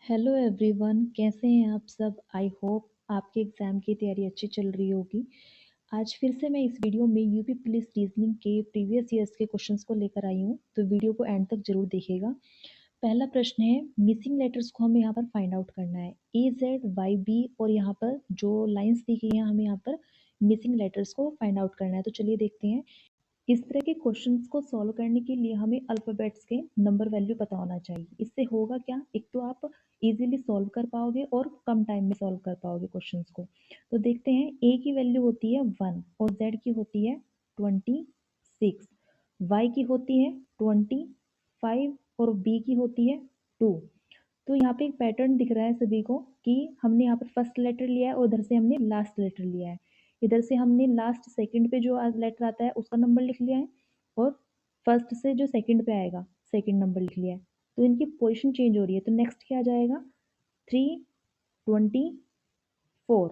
Hello everyone, कैसे हैं आप सब। आई होप आपके एग्ज़ाम की तैयारी अच्छी चल रही होगी। आज फिर से मैं इस वीडियो में यूपी पुलिस रीजनिंग के प्रीवियस ईयर्स के क्वेश्चंस को लेकर आई हूँ, तो वीडियो को एंड तक जरूर देखिएगा। पहला प्रश्न है, मिसिंग लेटर्स को हमें यहाँ पर फाइंड आउट करना है। AZYB और यहाँ पर जो लाइन्स दी गई हैं हमें यहाँ पर मिसिंग लेटर्स को फाइंड आउट करना है। तो चलिए देखते हैं। इस तरह के क्वेश्चंस को सॉल्व करने के लिए हमें अल्फ़ाबेट्स के नंबर वैल्यू पता होना चाहिए। इससे होगा क्या, एक तो आप इजीली सॉल्व कर पाओगे और कम टाइम में सॉल्व कर पाओगे क्वेश्चंस को। तो देखते हैं, ए की वैल्यू होती है 1 और जेड की होती है 26, वाई की होती है 25 और बी की होती है 2। तो यहाँ पे एक पैटर्न दिख रहा है सभी को कि हमने यहाँ पर फर्स्ट लेटर लिया है और उधर से हमने लास्ट लेटर लिया है। इधर से हमने लास्ट सेकंड पे जो लेटर आता है उसका नंबर लिख लिया है और फर्स्ट से जो सेकंड पे आएगा सेकंड नंबर लिख लिया है। तो इनकी पोजीशन चेंज हो रही है। तो नेक्स्ट क्या आ जाएगा, 324।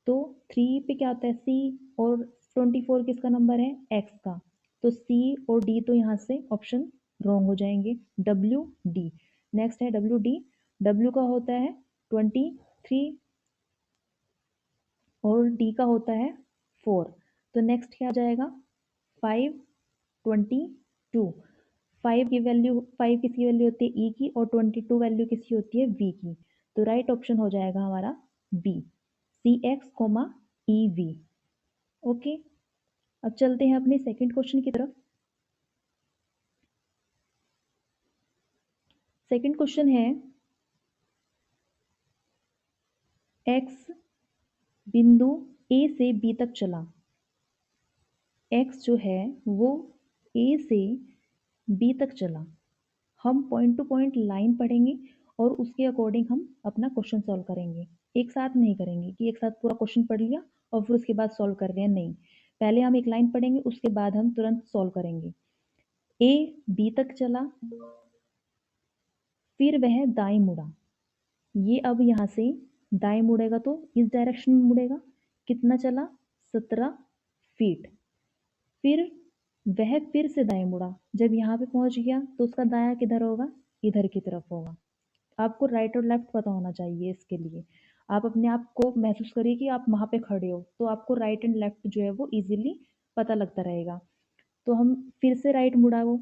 तो 3 पे क्या होता है, सी, और 24 किसका नंबर है, एक्स का। तो सी और डी तो यहाँ से ऑप्शन रॉन्ग हो जाएंगे। डब्ल्यू डी, नेक्स्ट है डब्ल्यू डी। डब्ल्यू का होता है 23 और डी का होता है 4। तो नेक्स्ट क्या आ जाएगा, 522। 5 की वैल्यू, 5 किसकी वैल्यू होती है, ई की, और 22 वैल्यू किसकी होती है, वी की। तो राइट ऑप्शन हो जाएगा हमारा बी, CX, EV। ओके, अब चलते हैं अपने सेकंड क्वेश्चन की तरफ। सेकंड क्वेश्चन है, एक्स बिंदु ए से बी तक चला। एक्स जो है वो ए से बी तक चला। हम पॉइंट टू पॉइंट लाइन पढ़ेंगे और उसके अकॉर्डिंग हम अपना क्वेश्चन सॉल्व करेंगे। एक साथ नहीं करेंगे कि एक साथ पूरा क्वेश्चन पढ़ लिया और फिर उसके बाद सॉल्व कर रहे हैं, नहीं। पहले हम एक लाइन पढ़ेंगे, उसके बाद हम तुरंत सॉल्व करेंगे। ए बी तक चला, फिर वह दाएं मुड़ा। ये अब यहाँ से दाएं मुड़ेगा तो इस डायरेक्शन में मुड़ेगा। कितना चला, 17 फीट। फिर वह फिर से दाएं मुड़ा। जब यहाँ पे पहुंच गया तो उसका दायां किधर होगा, इधर की तरफ होगा। आपको राइट और लेफ्ट पता होना चाहिए। इसके लिए आप अपने आप को महसूस करिए कि आप वहां पे खड़े हो, तो आपको राइट एंड लेफ्ट जो है वो इजीली पता लगता रहेगा। तो हम फिर से राइट मुड़ा वो,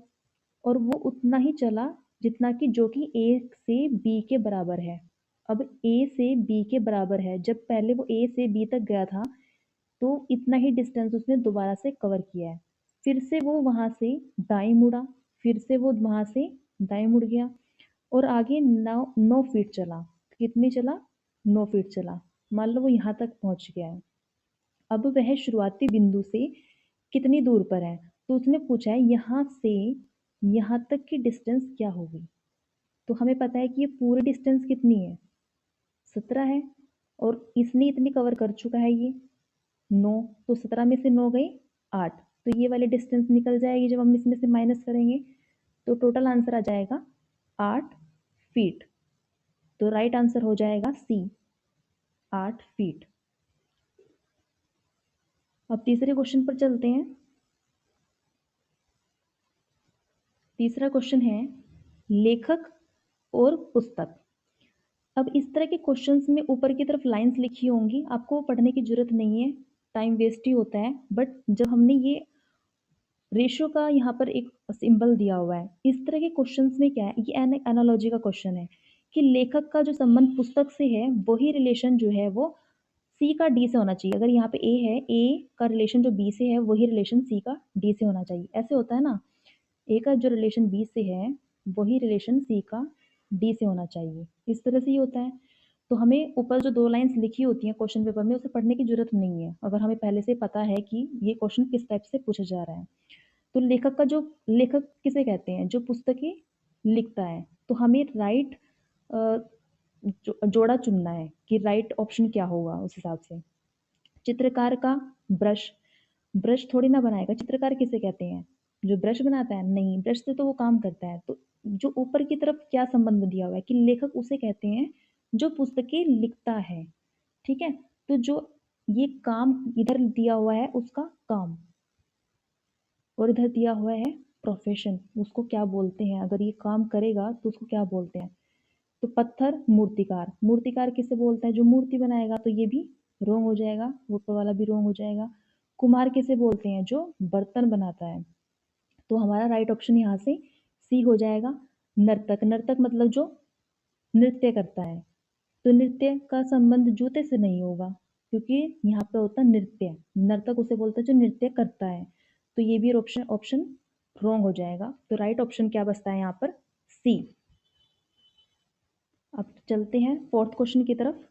और वो उतना ही चला जितना कि जो कि ए से बी के बराबर है। अब ए से बी के बराबर है, जब पहले वो ए से बी तक गया था तो इतना ही डिस्टेंस उसने दोबारा से कवर किया है। फिर से वो वहां से दाएं मुड़ा, फिर से वो वहां से दाएं मुड़ गया और आगे 9 फीट चला। कितनी चला, 9 फीट चला। मान लो वो यहाँ तक पहुंच गया है। अब वह शुरुआती बिंदु से कितनी दूर पर है। तो उसने पूछा है यहाँ से यहाँ तक की डिस्टेंस क्या होगी। तो हमें पता है कि ये पूरी डिस्टेंस कितनी है, 17 है, और इसने इतनी कवर कर चुका है ये 9। तो 17 में से 9 गई 8। तो ये वाली डिस्टेंस निकल जाएगी जब हम इसमें से माइनस करेंगे। तो टोटल आंसर आ जाएगा 8 फीट। तो राइट आंसर हो जाएगा सी, 8 फीट। अब तीसरे क्वेश्चन पर चलते हैं। तीसरा क्वेश्चन है, लेखक और पुस्तक। अब इस तरह के क्वेश्चंस में ऊपर की तरफ लाइंस लिखी होंगी, आपको पढ़ने की जरूरत नहीं है, टाइम वेस्ट ही होता है। बट जब हमने ये रेशियो का यहाँ पर एक सिंबल दिया हुआ है, इस तरह के क्वेश्चंस में क्या है, ये एनालॉजी का क्वेश्चन है कि लेखक का जो संबंध पुस्तक से है वही रिलेशन जो है वो सी का डी से होना चाहिए। अगर यहाँ पे ए है, ए का रिलेशन जो बी से है वही रिलेशन सी का डी से होना चाहिए। ऐसे होता है ना, ए का जो रिलेशन बी से है वही रिलेशन सी का डी से होना चाहिए। इस तरह से ही होता है। तो हमें ऊपर जो 2 लाइंस लिखी होती हैं क्वेश्चन पेपर में, उसे पढ़ने की जरूरत नहीं है अगर हमें पहले से पता है कि ये क्वेश्चन किस टाइप से पूछा जा रहा है। तो लेखक का जो, लेखक किसे कहते हैं, जो पुस्तकें लिखता है। तो हमें राइट जोड़ा चुनना है कि राइट ऑप्शन क्या होगा उस हिसाब से। चित्रकार का ब्रश, ब्रश थोड़ी ना बनाएगा। चित्रकार किसे कहते हैं, जो ब्रश बनाता है, नहीं, ब्रश से तो वो काम करता है। तो जो ऊपर की तरफ क्या संबंध दिया हुआ है कि लेखक उसे कहते हैं जो पुस्तकें लिखता है। ठीक है, तो जो ये काम इधर दिया हुआ है उसका काम, और इधर दिया हुआ है प्रोफेशन, उसको क्या बोलते हैं, अगर ये काम करेगा तो उसको क्या बोलते हैं। तो पत्थर मूर्तिकार, मूर्तिकार किसे बोलता है? जो मूर्ति बनाएगा, तो ये भी रोंग हो जाएगा, ऊपर वाला भी रोंग हो जाएगा। कुम्हार किसे बोलते हैं? जो बर्तन बनाता है। तो हमारा राइट ऑप्शन यहाँ से सी हो जाएगा। नर्तक, नर्तक मतलब जो नृत्य करता है। तो नृत्य का संबंध जूते से नहीं होगा, क्योंकि यहाँ पे होता है नृत्य, नर्तक उसे बोलता है जो नृत्य करता है। तो ये भी ऑप्शन ऑप्शन रॉन्ग हो जाएगा। तो राइट ऑप्शन क्या बचता है यहाँ पर? सी। अब चलते हैं फोर्थ क्वेश्चन की तरफ।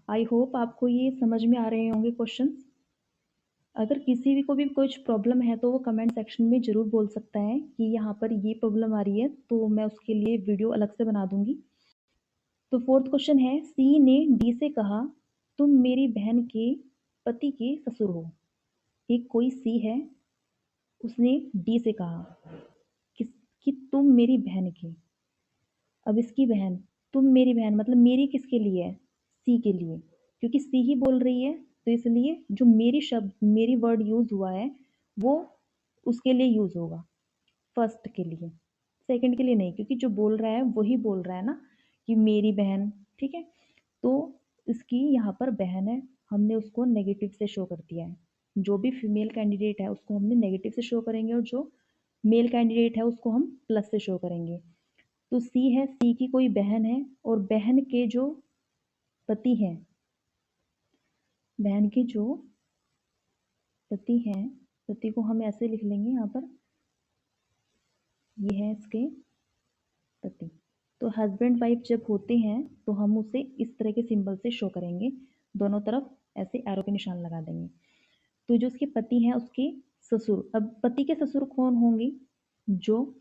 आई होप आपको ये समझ में आ रहे होंगे क्वेश्चंस। अगर किसी भी को भी कुछ प्रॉब्लम है तो वो कमेंट सेक्शन में ज़रूर बोल सकता है कि यहाँ पर ये प्रॉब्लम आ रही है, तो मैं उसके लिए वीडियो अलग से बना दूंगी। तो फोर्थ क्वेश्चन है, सी ने डी से कहा तुम मेरी बहन के पति के ससुर हो। एक कोई सी है, उसने डी से कहा कि तुम मेरी बहन के। अब इसकी बहन, तुम मेरी बहन मतलब मेरी किसके लिए है? सी के लिए, क्योंकि सी ही बोल रही है, तो इसलिए जो मेरी शब्द, मेरी वर्ड यूज हुआ है वो उसके लिए यूज होगा, फर्स्ट के लिए, सेकंड के लिए नहीं, क्योंकि जो बोल रहा है वही बोल रहा है ना कि मेरी बहन। ठीक है, तो इसकी यहाँ पर बहन है, हमने उसको नेगेटिव से शो कर दिया है। जो भी फीमेल कैंडिडेट है उसको हमने नेगेटिव से शो करेंगे, और जो मेल कैंडिडेट है उसको हम प्लस से शो करेंगे। तो सी है, सी की कोई बहन है, और बहन के जो पति हैं, बहन के जो पति हैं, पति को हम ऐसे लिख लेंगे यहाँ पर, ये है इसके पति। तो हस्बैंड वाइफ जब होते हैं तो हम उसे इस तरह के सिंबल से शो करेंगे, दोनों तरफ ऐसे एरो के निशान लगा देंगे। तो जो उसके पति हैं उसके ससुर, अब पति के ससुर कौन होंगे? जो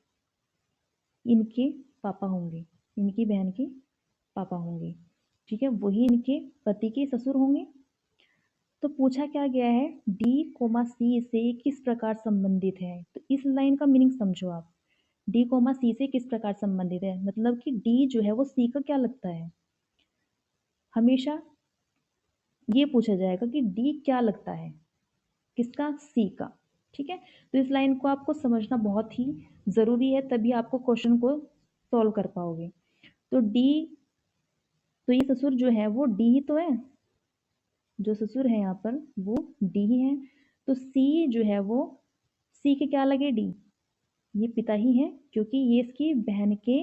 इनके पापा होंगे, इनकी बहन के पापा होंगे। ठीक है, वही इनके पति के ससुर होंगे। तो पूछा क्या गया है, डी कोमा सी से किस प्रकार संबंधित है? तो इस लाइन का मीनिंग समझो आप। डी कोमा सी से किस प्रकार संबंधित है, मतलब कि डी जो है वो सी का क्या लगता है। हमेशा ये पूछा जाएगा कि डी क्या लगता है, किसका? सी का। ठीक है, तो इस लाइन को आपको समझना बहुत ही जरूरी है, तभी आपको क्वेश्चन को सॉल्व कर पाओगे। तो डी, तो ये ससुर जो है वो डी ही तो है, जो ससुर है यहाँ पर वो डी ही है। तो सी जो है वो, सी के क्या लगे? डी, ये पिता ही है, क्योंकि ये इसकी बहन के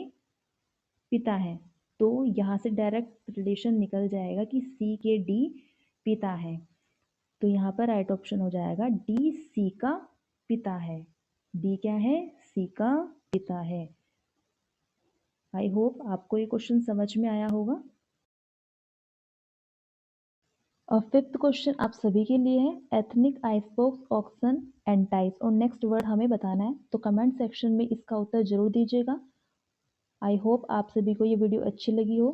पिता है। तो यहाँ से डायरेक्ट रिलेशन निकल जाएगा कि सी के डी पिता है। तो यहाँ पर राइट ऑप्शन हो जाएगा डी, सी का पिता है। डी क्या है? सी का पिता है। आई होप आपको ये क्वेश्चन समझ में आया होगा। और फिफ्थ क्वेश्चन आप सभी के लिए है, ethnic icebox auction and types, और नेक्स्ट वर्ड हमें बताना है। तो कमेंट सेक्शन में इसका उत्तर जरूर दीजिएगा। आई होप आप सभी को ये वीडियो अच्छी लगी हो।